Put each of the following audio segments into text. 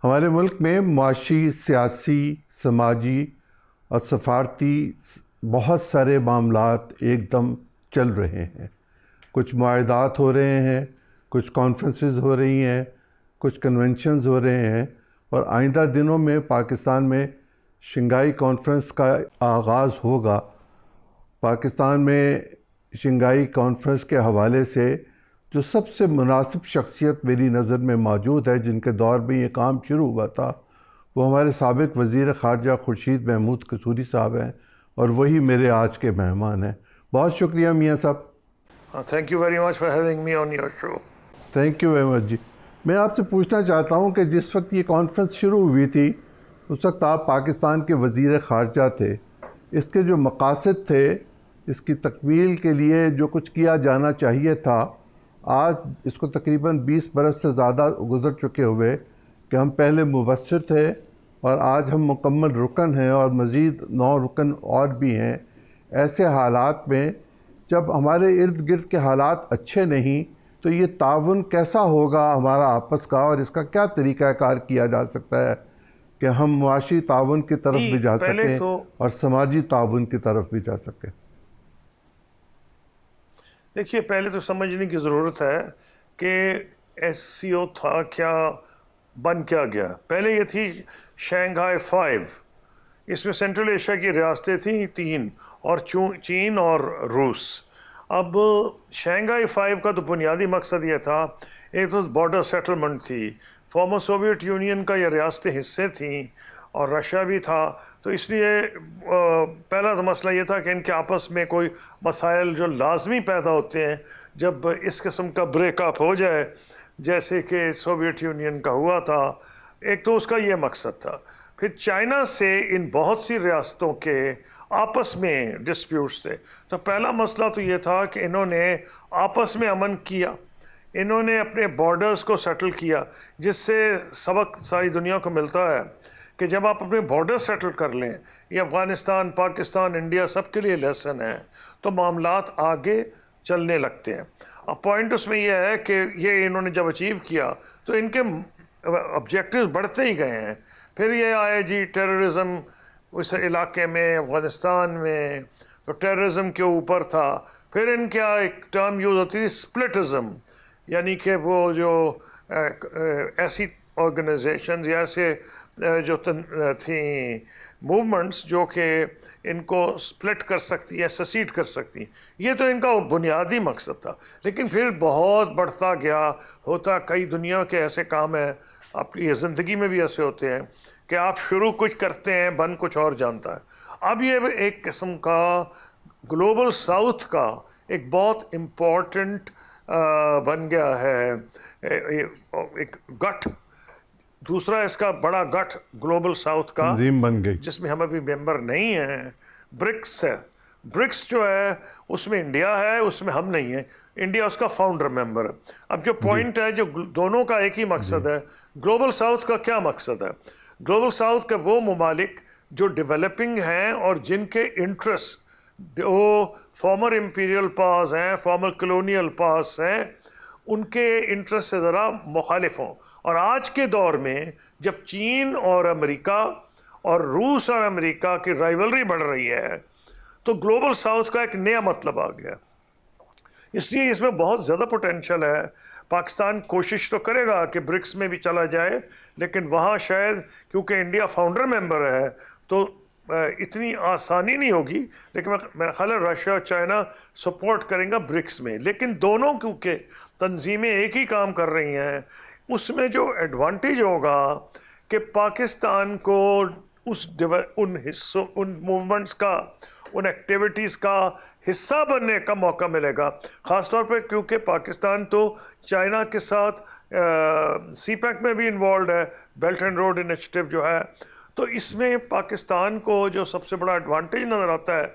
हमारे मुल्क में मुआशी, सियासी, समाजी और सफारती बहुत सारे मामलात एकदम चल रहे हैं। कुछ मुआहदात हो रहे हैं, कुछ कॉन्फ्रेंसेस हो रही हैं, कुछ कन्वेंशंस हो रहे हैं और आइंदा दिनों में पाकिस्तान में शंघाई कॉन्फ्रेंस का आगाज़ होगा। पाकिस्तान में शंघाई कॉन्फ्रेंस के हवाले से जो सबसे मुनासिब शख्सियत मेरी नज़र में मौजूद है, जिनके दौर में ये काम शुरू हुआ था, वो हमारे साबिक़ वज़ीर ख़ारजा खुर्शीद महमूद कसूरी साहब हैं और वही मेरे आज के मेहमान हैं। बहुत शुक्रिया मियाँ साहब। Thank you very much for having me on your show. Thank you very much जी। मैं आपसे पूछना चाहता हूँ कि जिस वक्त ये कॉन्फ्रेंस शुरू हुई थी उस वक्त आप पाकिस्तान के वज़ीर ख़ारजा थे। इसके जो मकासद थे, इसकी तकमील के लिए जो कुछ किया जाना चाहिए था, आज इसको तकरीबन 20 बरस से ज़्यादा गुज़र चुके हुए कि हम पहले मुबस्सिर थे और आज हम मुकम्मल रुकन हैं और मज़ीद 9 रुकन और भी हैं। ऐसे हालात में जब हमारे इर्द गिर्द के हालात अच्छे नहीं तो ये ताउन कैसा होगा हमारा आपस का, और इसका क्या तरीक़ाकार किया जा सकता है कि हम मुआशी ताउन की तरफ भी जा सकें और समाजी ताउन की तरफ भी जा सकें? देखिए, पहले तो समझने की ज़रूरत है कि SCO था क्या, बन क्या गया। पहले ये थी शंघाई 5। इसमें सेंट्रल एशिया की रियासतें थी 3 और चीन और रूस। अब शंघाई 5 का तो बुनियादी मकसद ये था, एक तो बॉर्डर सेटलमेंट थी, फॉर्मर सोवियत यूनियन का ये रियासतें हिस्से थीं और रशिया भी था, तो इसलिए पहला तो मसला ये था कि इनके आपस में कोई मसाइल जो लाजमी पैदा होते हैं जब इस किस्म का ब्रेकअप हो जाए, जैसे कि सोवियत यूनियन का हुआ था, एक तो उसका ये मकसद था। फिर चाइना से इन बहुत सी रियासतों के आपस में डिस्प्यूट्स थे, तो पहला मसला तो ये था कि इन्होंने आपस में अमन किया, इन्होंने अपने बॉर्डर्स को सेटल किया, जिससे सबक सारी दुनिया को मिलता है कि जब आप अपने बॉर्डर सेटल कर लें, ये अफ़गानिस्तान, पाकिस्तान, इंडिया सब के लिए लेसन है, तो मामलात आगे चलने लगते हैं। अब पॉइंट उसमें यह है कि ये इन्होंने जब अचीव किया तो इनके ऑब्जेक्टिव्स बढ़ते ही गए हैं। फिर ये आए जी टेररिज्म उस इलाके में, अफ़गानिस्तान में, तो टेररिज्म के ऊपर था। फिर इनके एक टर्म यूज़ होती थी स्प्लिटिज़म, यानी कि वो जो ऐसी ऑर्गेनाइजेशंस या ऐसे जो थी मूवमेंट्स जो कि इनको स्प्लिट कर सकती है, सेसीड कर सकती हैं, ये तो इनका बुनियादी मकसद था। लेकिन फिर बहुत बढ़ता गया, होता कई दुनिया के ऐसे काम हैं, अपनी ज़िंदगी में भी ऐसे होते हैं कि आप शुरू कुछ करते हैं, बन कुछ और जानता है। अब ये एक किस्म का ग्लोबल साउथ का एक बहुत इम्पोर्टेंट बन गया है, एक गठ, दूसरा इसका बड़ा गठ ग्लोबल साउथ का बन गई, जिसमें हम अभी मेंबर नहीं हैं। ब्रिक्स है, ब्रिक्स जो है उसमें इंडिया है, उसमें हम नहीं हैं, इंडिया उसका फाउंडर मेंबर है। अब जो पॉइंट है, जो दोनों का एक ही मकसद है, ग्लोबल साउथ का क्या मकसद है? ग्लोबल साउथ के वो ममालिक जो डेवलपिंग हैं और जिनके इंटरेस्ट वो फॉर्मर इम्पीरियल पास हैं, फॉर्मर कलोनियल पास हैं, उनके इंटरेस्ट से ज़रा मुखालिफ हों। और आज के दौर में जब चीन और अमेरिका और रूस और अमेरिका की राइवलरी बढ़ रही है, तो ग्लोबल साउथ का एक नया मतलब आ गया। इसलिए इसमें बहुत ज़्यादा पोटेंशियल है। पाकिस्तान कोशिश तो करेगा कि ब्रिक्स में भी चला जाए, लेकिन वहाँ शायद क्योंकि इंडिया फाउंडर मेंबर है तो इतनी आसानी नहीं होगी। लेकिन मेरा ख्याल है रशिया और चाइना सपोर्ट करेंगे ब्रिक्स में। लेकिन दोनों क्योंकि तंजीमें एक ही काम कर रही हैं, उसमें जो एडवांटेज होगा कि पाकिस्तान को उन हिस्सों, उन मूवमेंट्स का, उन एक्टिविटीज़ का हिस्सा बनने का मौका मिलेगा। ख़ास तौर पे क्योंकि पाकिस्तान तो चाइना के साथ CPEC में भी इन्वॉल्व है, बेल्ट एंड रोड इनिशिएटिव जो है। तो इसमें पाकिस्तान को जो सबसे बड़ा एडवांटेज नज़र आता है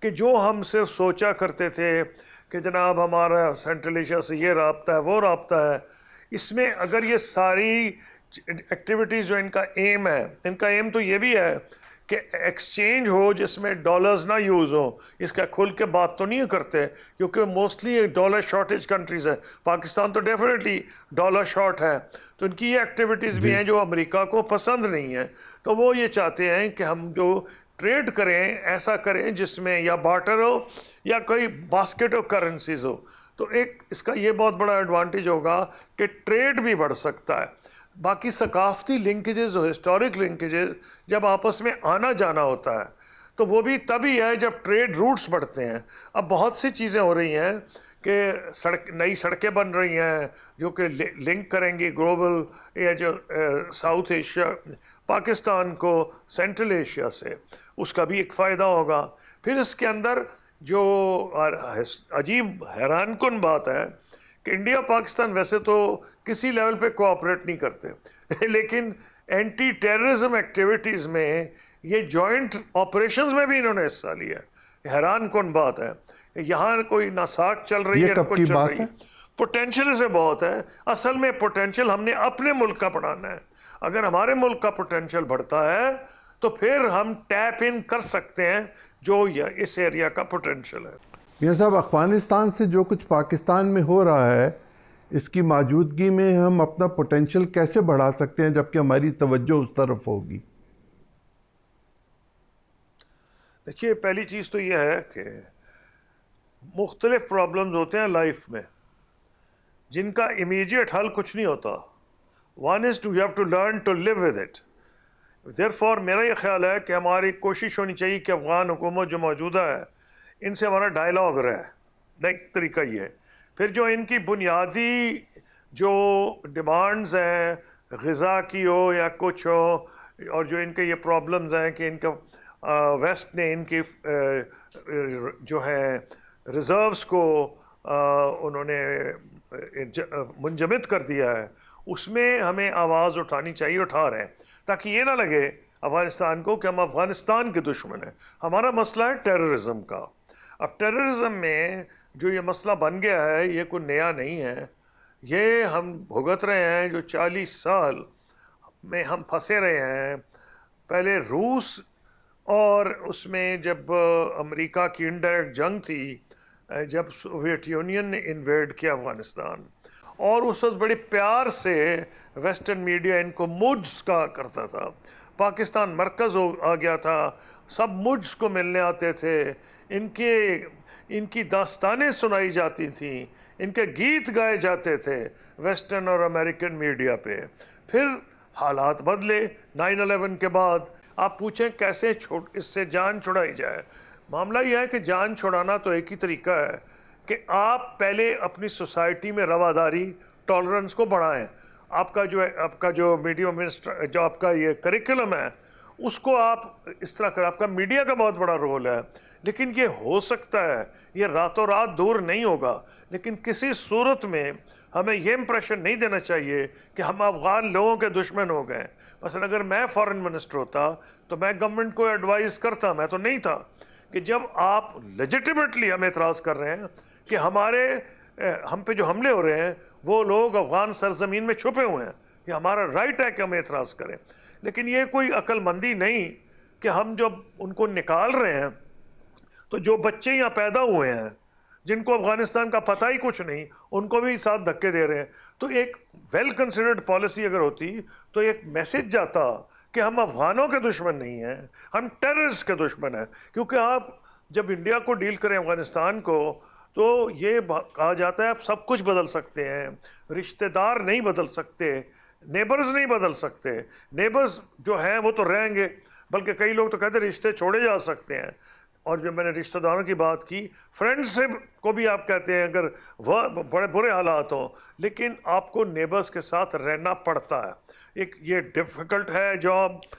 कि जो हम सिर्फ सोचा करते थे कि जनाब हमारा सेंट्रल एशिया से ये राब्ता है, वो राब्ता है, इसमें अगर ये सारी एक्टिविटीज़ जो इनका एम है, इनका एम तो ये भी है कि एक्सचेंज हो जिसमें डॉलर्स ना यूज़ हो, इसका खुल के बात तो नहीं करते, क्योंकि मोस्टली डॉलर शॉर्टेज कंट्रीज़ है। पाकिस्तान तो डेफिनेटली डॉलर शॉर्ट है, तो इनकी ये एक्टिविटीज़ भी हैं जो अमेरिका को पसंद नहीं है। तो वो ये चाहते हैं कि हम जो ट्रेड करें ऐसा करें जिसमें या बार्टर हो या कोई बास्केट ऑफ करेंसीज हो। तो एक इसका ये बहुत बड़ा एडवांटेज होगा कि ट्रेड भी बढ़ सकता है। बाकी सकाफती लिंकेजेस और हिस्टोरिक लिंकेजेस जब आपस में आना जाना होता है तो वो भी तभी है जब ट्रेड रूट्स बढ़ते हैं। अब बहुत सी चीज़ें हो रही हैं कि नई सड़कें बन रही हैं जो कि लिंक करेंगी ग्लोबल या जो साउथ एशिया पाकिस्तान को सेंट्रल एशिया से, उसका भी एक फ़ायदा होगा। फिर इसके अंदर जो अजीब हैरानकुन बात है कि इंडिया पाकिस्तान वैसे तो किसी लेवल पे कोऑपरेट नहीं करते लेकिन एंटी टेररिज्म एक्टिविटीज़ में ये जॉइंट ऑपरेशंस में भी इन्होंने हिस्सा लिया है। हैरानकुन बात है, यहाँ कोई नासाक चल रही है, कुछ चल रही है। पोटेंशियल से बहुत है। असल में पोटेंशियल हमने अपने मुल्क का बढ़ाना है। अगर हमारे मुल्क का पोटेंशियल बढ़ता है तो फिर हम टैप इन कर सकते हैं जो इस एरिया का पोटेंशियल है। मियां साहब, अफ़गानिस्तान से जो कुछ पाकिस्तान में हो रहा है, इसकी मौजूदगी में हम अपना पोटेंशियल कैसे बढ़ा सकते हैं जबकि हमारी तवज्जो उस तरफ होगी? देखिए, पहली चीज़ तो यह है कि मुख्तलिफ प्रॉब्लम्स होते हैं लाइफ में जिनका इमीडिएट हल कुछ नहीं होता। One is to have to learn to live with it. Therefore मेरा ये ख्याल है कि हमारी कोशिश होनी चाहिए कि अफ़गान हुकूमत जो मौजूदा है इनसे हमारा डायलॉग रहे। एक तरीका ये है। फिर जो इनकी बुनियादी जो डिमांड्स हैं, ग़िज़ा की हो या कुछ हो, और जो इनके ये प्रॉब्लम्स हैं कि इनका वेस्ट ने इनकी जो है रिज़र्व्स को उन्होंने मुंजमद कर दिया है, उसमें हमें आवाज़ उठानी चाहिए, उठा रहे हैं, ताकि ये ना लगे अफ़गानिस्तान को कि हम अफ़गानिस्तान के दुश्मन हैं। हमारा मसला है टेररिज्म का। अब टेररिज्म में जो ये मसला बन गया है ये कोई नया नहीं है, ये हम भुगत रहे हैं। जो 40 साल में हम फंसे रहे हैं, पहले रूस और उसमें जब अमेरिका की इनडायरेक्ट जंग थी, जब सोवियत यूनियन ने इन्वेड किया अफ़गानिस्तान, और उस वक्त बड़े प्यार से वेस्टर्न मीडिया इनको मुज्स कहा करता था। पाकिस्तान मरकज़ आ गया था, सब मुज्स को मिलने आते थे, इनकी दास्तानें सुनाई जाती थीं, इनके गीत गाए जाते थे वेस्टर्न और अमेरिकन मीडिया पे। फिर हालात बदले 9/11 के बाद। आप पूछें कैसे इससे जान छुड़ाई जाए। मामला यह है कि जान छुड़ाना तो एक ही तरीका है कि आप पहले अपनी सोसाइटी में रवादारी, टॉलरेंस को बढ़ाएं। आपका जो मीडियम मिनिस्टर, जो आपका ये करिकुलम है, उसको आप इस तरह कर, आपका मीडिया का बहुत बड़ा रोल है। लेकिन ये हो सकता है, ये रातों रात दूर नहीं होगा, लेकिन किसी सूरत में हमें ये इंप्रेशन नहीं देना चाहिए कि हम अफ़गान लोगों के दुश्मन हो गए। मसलन अगर मैं फॉरेन मिनिस्टर होता तो मैं गवर्नमेंट को एडवाइस करता, मैं तो नहीं था, कि जब आप लेजिटिमेटली हमें एतराज़ कर रहे हैं कि हम पे जो हमले हो रहे हैं वो लोग अफ़गान सरजमीन में छुपे हुए हैं, ये हमारा राइट है कि हम एतराज़ करें। लेकिन ये कोई अक्लमंदी नहीं कि हम जब उनको निकाल रहे हैं तो जो बच्चे यहाँ पैदा हुए हैं जिनको अफ़गानिस्तान का पता ही कुछ नहीं, उनको भी साथ धक्के दे रहे हैं। तो एक वेल कंसिडर्ड पॉलिसी अगर होती तो एक मैसेज जाता कि हम अफ़गानों के दुश्मन नहीं हैं, हम टेररिस्ट के दुश्मन हैं। क्योंकि आप जब इंडिया को डील करें अफ़गानिस्तान को तो ये कहा जाता है आप सब कुछ बदल सकते हैं, रिश्तेदार नहीं बदल सकते, नेबर्स नहीं बदल सकते। नेबर्स जो हैं वो तो रहेंगे, बल्कि कई लोग तो कहते हैं रिश्ते छोड़े जा सकते हैं। और जब मैंने रिश्तेदारों की बात की, फ्रेंडशिप को भी आप कहते हैं अगर वह बड़े बुरे हालात हों, लेकिन आपको नेबर्स के साथ रहना पड़ता है। एक ये डिफ़िकल्ट है जॉब,